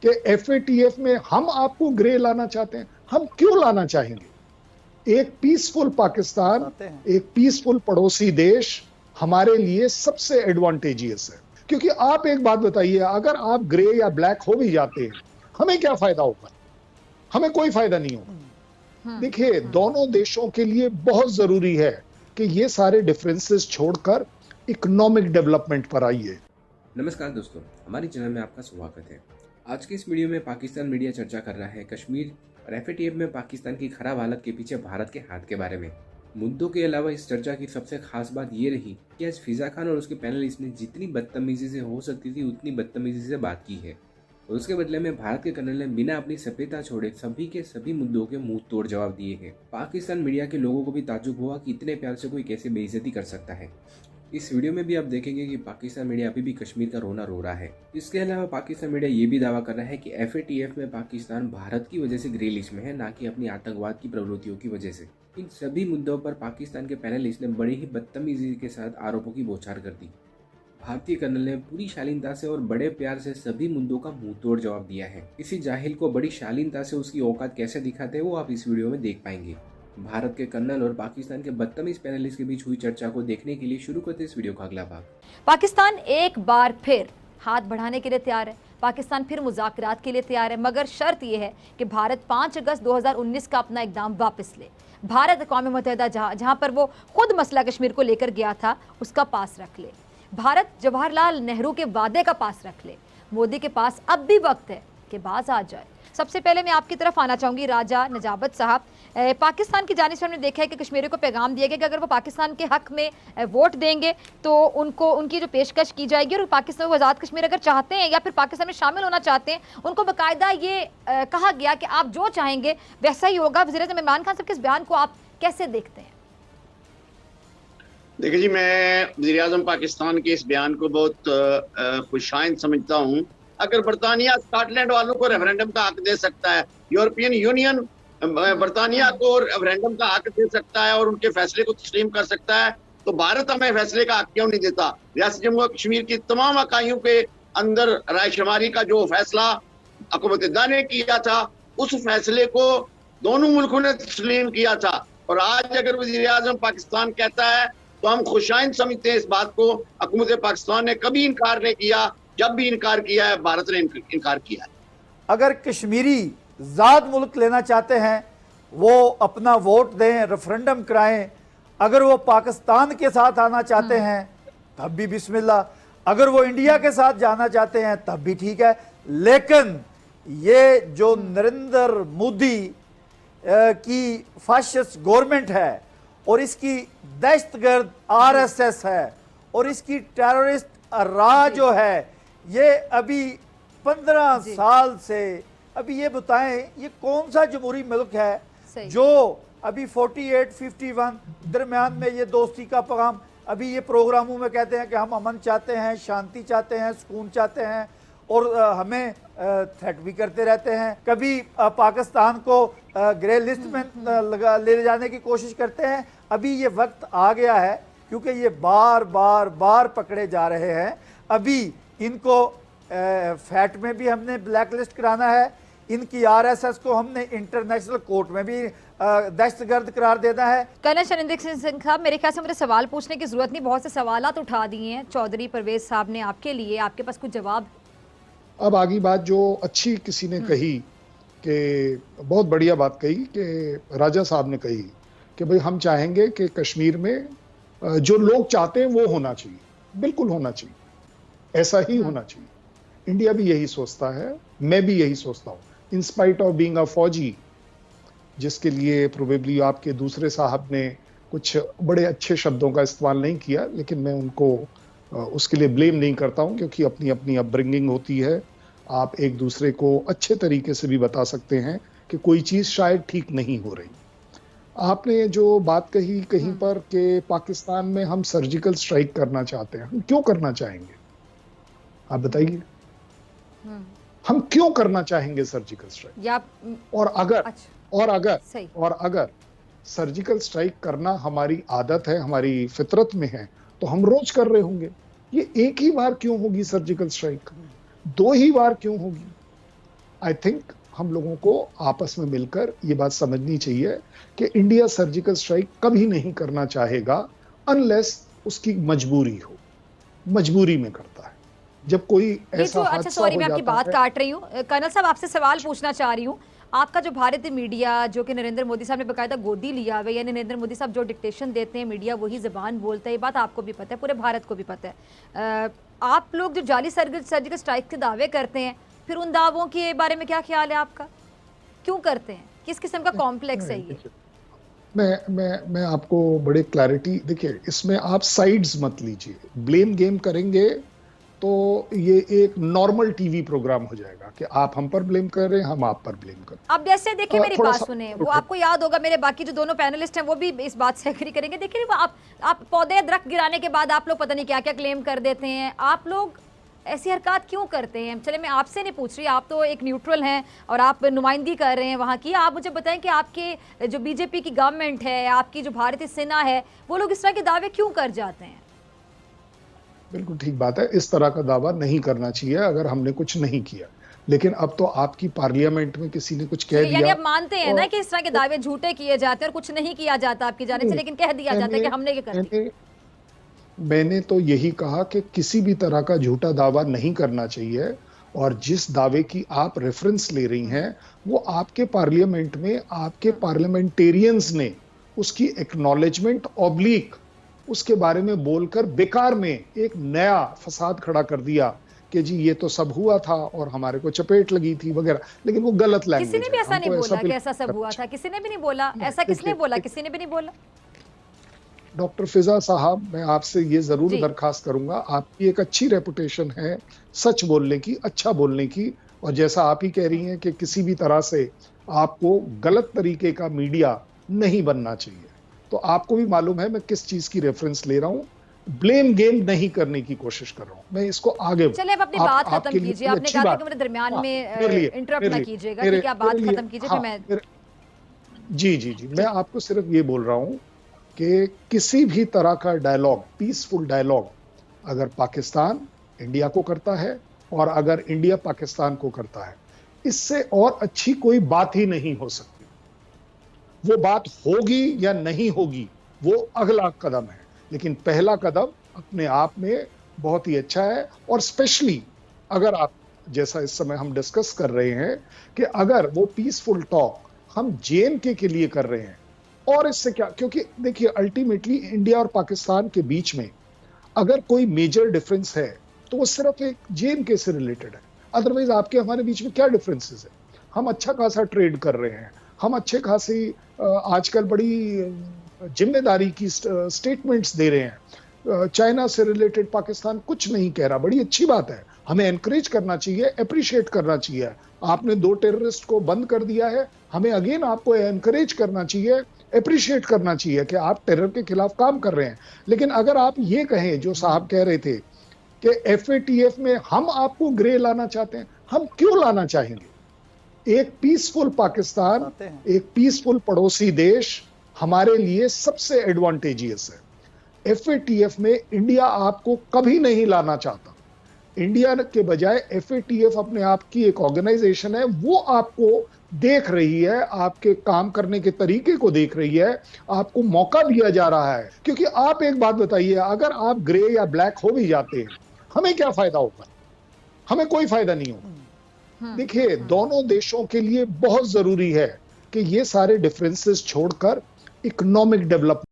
कि एफएटीएफ में हम आपको ग्रे लाना चाहते हैं। हम क्यों लाना चाहेंगे? एक पीसफुल पाकिस्तान, एक पीसफुल पड़ोसी देश हमारे लिए सबसे एडवांटेजियस है। क्योंकि आप एक बात बताइए, अगर आप ग्रे या ब्लैक हो भी जाते हैं, हमें क्या फायदा होगा? हमें कोई फायदा नहीं होगा। देखिए, दोनों देशों के लिए बहुत जरूरी है कि ये सारे डिफरेंसेस छोड़कर इकोनॉमिक डेवलपमेंट पर आइए। नमस्कार दोस्तों, हमारे चैनल में आपका स्वागत है। आज की इस वीडियो में पाकिस्तान मीडिया चर्चा कर रहा है कश्मीर और एफएटीएफ में पाकिस्तान की खराब हालत के पीछे भारत के हाथ के बारे में। मुद्दों के अलावा इस चर्चा की सबसे खास बात ये रही कि आज फिजा खान और उसके पैनलिस्ट ने जितनी बदतमीजी से हो सकती थी उतनी बदतमीजी से बात की है, और उसके बदले में भारत के कर्नल ने बिना अपनी सभ्यता छोड़े सभी के सभी मुद्दों के मुंह तोड़ जवाब दिए हैं। पाकिस्तान मीडिया के लोगों को भी ताज्जुब हुआ कि इतने प्यार से कोई कैसे बेइज्जती कर सकता है। इस वीडियो में भी आप देखेंगे कि पाकिस्तान मीडिया अभी भी कश्मीर का रोना रो रहा है। इसके अलावा पाकिस्तान मीडिया ये भी दावा कर रहा है कि एफएटीएफ में पाकिस्तान भारत की वजह से ग्रे लिस्ट में है, ना कि अपनी आतंकवाद की प्रवृत्तियों की वजह से। इन सभी मुद्दों पर पाकिस्तान के पैनलिस्ट ने बड़ी ही बदतमीजी के साथ आरोपों की बौछार कर दी। भारतीय कर्नल ने पूरी शालीनता से और बड़े प्यार से सभी मुद्दों का मुंह तोड़ जवाब दिया है। किसी जाहिल को बड़ी शालीनता से उसकी औकात कैसे दिखाते हैं वो आप इस वीडियो में देख पाएंगे। भारत के कर्नल और पाकिस्तान के बदतमीज पैनलिस्ट के बीच हुई चर्चा को देखने के लिए शुरू करते इस वीडियो का अगला भाग। पाकिस्तान एक बार फिर हाथ बढ़ाने के लिए तैयार है। पाकिस्तान फिर मुज़ाकरात के लिए तैयार है, मगर शर्त यह है कि भारत 5 अगस्त 2019 का अपना इक़दाम वापस ले। भारत अक़वाम मुत्तहिदा जहां पर वो खुद मसला कश्मीर को लेकर गया था उसका पास रख ले। भारत जवाहरलाल नेहरू के वादे का पास रख ले। मोदी के पास अब भी वक्त है कि बाज आ जाए। सबसे पहले मैं आपकी तरफ आना चाहूँगी राजा नजाबत साहब। पाकिस्तान की जानिब से हमने देखा है कि कश्मीरियों को पैगाम दिया गया कि अगर वो पाकिस्तान के हक में वोट देंगे तो उनको उनकी जो पेशकश की जाएगी, और पाकिस्तान को आज़ाद कश्मीर अगर चाहते हैं या फिर पाकिस्तान में शामिल होना चाहते हैं उनको बाकायदा ये कहा गया कि आप जो चाहेंगे वैसा ही होगा। वज़ीर-ए-आज़म इमरान खान साहब के इस बयान को आप कैसे देखते हैं? देखिए जी, मैं वज़ीर-ए-आज़म पाकिस्तान के इस बयान को बहुत खुशाइंद समझता हूँ। अगर बरतानिया स्कॉटलैंड वालों को रेफरेंडम का हक दे सकता है, यूरोपियन यूनियन बरतानिया को रेफरेंडम का हक दे सकता है और उनके फैसले को तस्लीम कर सकता है, तो भारत हमें फैसले का हक क्यों नहीं देता? रियासत जम्मू कश्मीर की तमाम इकाइयों के अंदर रायशुमारी का जो फैसला हुकूमत ने किया था, उस फैसले को दोनों मुल्कों ने तस्लीम किया था। और आज अगर वज़ीर-ए-आज़म पाकिस्तान कहता है तो हम खुशाइंद समझते हैं इस बात को। हुकूमत पाकिस्तान ने कभी इनकार नहीं किया, जब भी इनकार किया है भारत ने इनकार किया है। अगर कश्मीरी ज़ाद मुल्क लेना चाहते हैं, वो अपना वोट दें, रेफरेंडम कराएं। अगर वो पाकिस्तान के साथ आना चाहते हैं तब भी बिस्मिल्लाह, अगर वो इंडिया के साथ जाना चाहते हैं तब भी ठीक है। लेकिन ये जो नरेंद्र मोदी की फाशिस्ट गवर्नमेंट है और इसकी दहशतगर्द आरएसएस है और इसकी टेररिस्ट राज जो है, ये अभी 15 साल से, अभी ये बताएं ये कौन सा जमहूरी मुल्क है जो अभी 48-51 दरमियान में ये दोस्ती का पैगाम, अभी ये प्रोग्रामों में कहते हैं कि हम अमन चाहते हैं, शांति चाहते हैं, सुकून चाहते हैं, और हमें थ्रेट भी करते रहते हैं। कभी पाकिस्तान को ग्रे लिस्ट में ले जाने की कोशिश करते हैं। अभी ये वक्त आ गया है क्योंकि ये बार बार पकड़े जा रहे हैं। अभी इनको फैट में भी हमने ब्लैक लिस्ट कराना है, इनकी आरएसएस को हमने इंटरनेशनल कोर्ट में भी दहशतगर्द करार देना है। कर्नल शर्निंदर सिंह साहब, मेरे ख्याल से मुझे सवाल पूछने की जरूरत नहीं, बहुत से सवालात उठा दिए हैं चौधरी परवेज साहब ने आपके लिए। आपके पास कुछ जवाब? अब आगे बात जो अच्छी किसी ने कही कि बहुत बढ़िया बात कही कि राजा साहब ने कही कि भाई हम चाहेंगे कि कश्मीर में जो लोग चाहते हैं वो होना चाहिए, बिल्कुल होना चाहिए, ऐसा ही होना चाहिए। इंडिया भी यही सोचता है, मैं भी यही सोचता हूँ। In spite of being a फौजी, जिसके लिए प्रोबेबली आपके दूसरे साहब ने कुछ बड़े अच्छे शब्दों का इस्तेमाल नहीं किया, लेकिन मैं उनको उसके लिए ब्लेम नहीं करता हूँ, क्योंकि अपनी अपनी अपब्रिंगिंग होती है। आप एक दूसरे को अच्छे तरीके से भी बता सकते हैं कि कोई चीज़ शायद ठीक नहीं हो रही। आपने जो बात कही कहीं पर कि पाकिस्तान में हम सर्जिकल स्ट्राइक करना चाहते हैं, हम क्यों करना चाहेंगे? आप बताइए, हम क्यों करना चाहेंगे सर्जिकल स्ट्राइक? और अगर सर्जिकल स्ट्राइक करना हमारी आदत है, हमारी फितरत में है, तो हम रोज कर रहे होंगे। ये एक ही बार क्यों होगी सर्जिकल स्ट्राइक? 2 ही बार क्यों होगी? आई थिंक हम लोगों को आपस में मिलकर ये बात समझनी चाहिए कि इंडिया सर्जिकल स्ट्राइक कभी नहीं करना चाहेगा अनलेस उसकी मजबूरी हो, मजबूरी में करता है। जब कोई ये ऐसा जो अच्छा हादसा सॉरी हो मैं आपकी जाता बात है, काट रही हूँ कर्नल साहब, आपसे सवाल पूछना चाह रही हूँ। आपका जो भारतीय मीडिया जो कि नरेंद्र मोदी साहब ने बकायदा गोदी लिया हुआ है, यानी नरेंद्र मोदी साहब जो डिक्टेशन देते हैं मीडिया वही जबान बोलता है, ये बात आपको भी पता है, पूरे भारत को भी पता है। आप लोग जो जाली सर्जिकल स्ट्राइक के दावे करते हैं, फिर उन दावों के बारे में क्या ख्याल है आपका? क्यों करते हैं? किस किस्म का कॉम्प्लेक्स है ये? मैं आपको बड़े क्लैरिटी, देखिए इसमें आप साइड्स मत लीजिए। ब्लेम गेम करेंगे तो ये एक नॉर्मल टीवी प्रोग्राम हो जाएगा कि आप हम पर ब्लेम कर रहे हैं, हम आप पर ब्लेम कर रहे हैं। अब जैसे देखिए मेरी थोड़ा बात सा सुने, वो रुकिए। आपको याद होगा, मेरे बाकी जो दोनों पैनलिस्ट हैं वो भी इस बात से एग्री करेंगे। देखिए वो आप पौधे दरख्त गिराने के बाद आप लोग पता नहीं क्या क्या क्लेम कर देते हैं। आप लोग ऐसी हरकत क्यों करते हैं? चले मैं आपसे नहीं पूछ रही, आप तो एक न्यूट्रल हैं और आप नुमाइंदगी कर रहे हैं वहाँ की। आप मुझे बताएं कि आपके जो बीजेपी की गवर्नमेंट है, आपकी जो भारतीय सेना है, वो लोग इस तरह के दावे क्यों कर जाते हैं? बिल्कुल ठीक बात है, इस तरह का दावा नहीं करना चाहिए अगर हमने कुछ नहीं किया। लेकिन अब तो आपकी पार्लियामेंट में किसी ने कुछ कह यानी दिया, आप मानते हैं ना कि इस तरह के दावे झूठे किए जाते हैं और कुछ नहीं किया जाता आपकी जानिब से, लेकिन कह दिया जाता है कि हमने ये कर दिया। मैंने तो यही कहा कि किसी भी तरह का झूठा दावा नहीं करना चाहिए, और जिस दावे की आप रेफरेंस ले रही हैं वो आपके पार्लियामेंट में आपके पार्लियामेंटेरियंस ने उसकी एक्नॉलेजमेंट ऑब्लिक उसके बारे में बोलकर बेकार में एक नया फसाद खड़ा कर दिया कि जी ये तो सब हुआ था और हमारे को चपेट लगी थी वगैरह। लेकिन वो गलत लैंग्वेज किसी ने भी है, ऐसा नहीं हमको बोला कि बिल्कुल ऐसा सब हुआ था, किसी ने भी नहीं बोला ऐसा। देखिए, किसने बोला? किसी ने भी नहीं बोला। डॉक्टर फिजा साहब, मैं आपसे ये जरूर जी। दरखास्त करूंगा, आपकी एक अच्छी रेपुटेशन है सच बोलने की, अच्छा बोलने की, और जैसा आप ही कह रही हैं कि किसी भी तरह से आपको गलत तरीके का मीडिया नहीं बनना चाहिए, तो आपको भी मालूम है मैं किस चीज की रेफरेंस ले रहा हूं। ब्लेम गेम नहीं करने की कोशिश कर रहा हूं, मैं इसको आगे चलिए आप अपनी बात खत्म कीजिए। आपने कहा था कि मेरे दरमियान हाँ, में इंटरप्ट ना कीजिएगा, ठीक है? आप बात खत्म कीजिए फिर मैं जी मैं आपको सिर्फ ये बोल रहा हूं कि किसी भी तरह का डायलॉग, पीसफुल डायलॉग, अगर पाकिस्तान इंडिया को करता है और अगर इंडिया पाकिस्तान को करता है, इससे और अच्छी कोई बात ही नहीं हो सकती। वो बात होगी या नहीं होगी वो अगला कदम है, लेकिन पहला कदम अपने आप में बहुत ही अच्छा है। और स्पेशली अगर आप, जैसा इस समय हम डिस्कस कर रहे हैं कि अगर वो पीसफुल टॉक हम JNK के लिए कर रहे हैं, और इससे क्या, क्योंकि देखिए अल्टीमेटली इंडिया और पाकिस्तान के बीच में अगर कोई मेजर डिफरेंस है तो वो सिर्फ एक JNK से रिलेटेड है। अदरवाइज आपके हमारे बीच में क्या डिफरेंसेस है? हम अच्छा खासा ट्रेड कर रहे हैं, हम अच्छे खासी आजकल बड़ी जिम्मेदारी की स्टेटमेंट्स दे रहे हैं। चाइना से रिलेटेड पाकिस्तान कुछ नहीं कह रहा, बड़ी अच्छी बात है, हमें एनकरेज करना चाहिए, अप्रिशिएट करना चाहिए। आपने 2 टेररिस्ट को बंद कर दिया है, हमें अगेन आपको एनकरेज करना चाहिए, अप्रिशिएट करना चाहिए कि आप टेरर के खिलाफ काम कर रहे हैं। लेकिन अगर आप ये कहें जो साहब कह रहे थे कि FATF में हम आपको ग्रे लाना चाहते हैं, हम क्यों लाना चाहेंगे? एक पीसफुल पाकिस्तान, एक पीसफुल पड़ोसी देश हमारे लिए सबसे एडवांटेजियस है। FATF में इंडिया आपको कभी नहीं लाना चाहता। इंडिया के बजाय FATF अपने आप की एक ऑर्गेनाइजेशन है, वो आपको देख रही है, आपके काम करने के तरीके को देख रही है, आपको मौका दिया जा रहा है। क्योंकि आप एक बात बताइए, अगर आप ग्रे या ब्लैक हो भी जाते हैं, हमें क्या फायदा होगा? हमें कोई फायदा नहीं होगा। देखिए, दोनों देशों के लिए बहुत जरूरी है कि ये सारे डिफरेंसेस छोड़कर इकोनॉमिक डेवलपमेंट